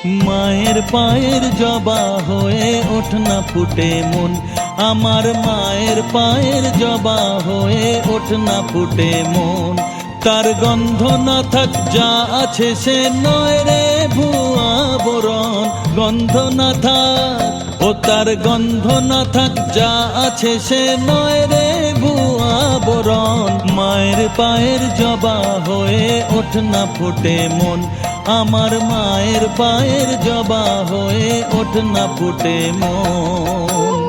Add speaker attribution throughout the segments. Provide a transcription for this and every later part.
Speaker 1: মায়ের পায়ের জবা হয়ে ওঠ না ফুটে মন, আমার মায়ের পায়ের জবা হয়ে ওঠ না ফুটে মন। তার গন্ধ না থাক যা আছে সে নয় রে ভুয়া বরণ, গন্ধ না থাক ও তার গন্ধ না থাক যা আছে সে নয় রে ভুয়া বরণ। মায়ের পায়ের জবা হয়ে ওঠ না ফুটে মন, আমার মায়ের পায়ের জবা হয়ে ওঠ না ফুটে মন।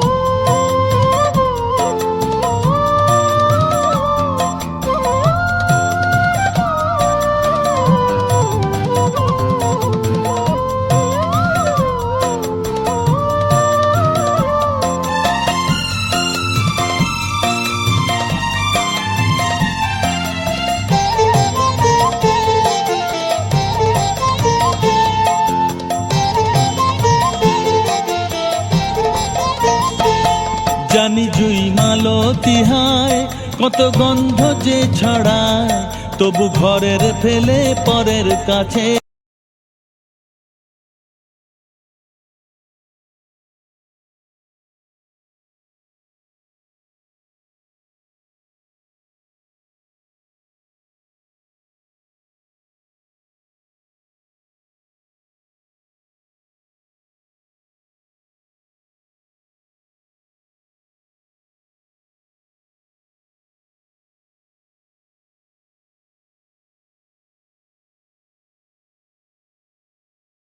Speaker 1: জানি জুই মালতী হায় কত গন্ধ যে ছড়ায়, তবু ঘরের ফেলে পরের কাছে